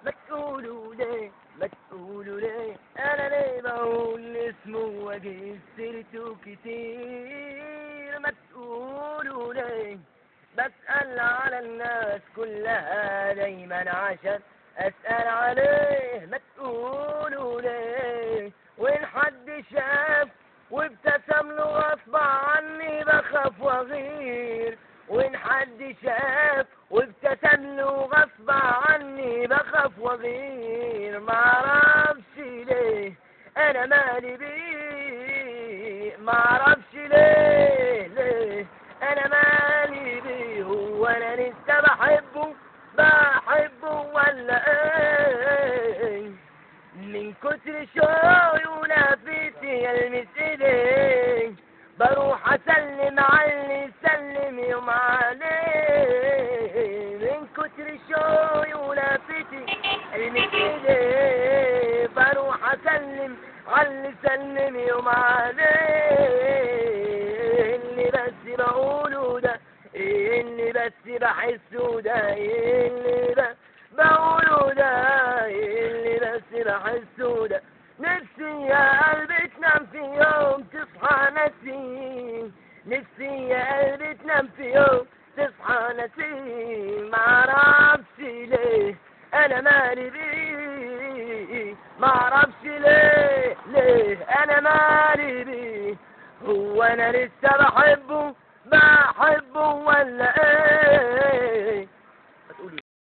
ما تقولوا ليه، ما تقولوا ليه، انا ليه بقول اسمه واجيب سيرته كتير؟ ما تقولوا ليه، بسأل على الناس كلها دايما عشان اسأل عليه. ما تقولوا ليه، وإن حد شاف وابتسم له غصب عني بخاف واغير، وإن حد شاف وابتسم له غصب عني بخاف واغير. معرفش ليه انا مالي بيه، معرفش ليه انا مالي بيه. هو انا لسه بحبه ولا ايه؟ من كتر شوقي ولفتي المس ايديه بروح اسلم على اللي سلم يوم عليه. من كتر شوقي ولفتي المس ايديه بروح اسلم على اللي سلم يوم عليه. اللي بس بقوله ده، اللي بس بحسه ده، اللي بس بقوله ده، اللي بس بحسه ده. نفسي يا قلبي تنام في يوم تصحى نسيم، نفسي يا قلبي تنام في يوم تصحى نسيم. معرفش ليه انا مالي بيه، معرفش ليه انا مالي بيه. هو انا لسه بحبه ولا ايه؟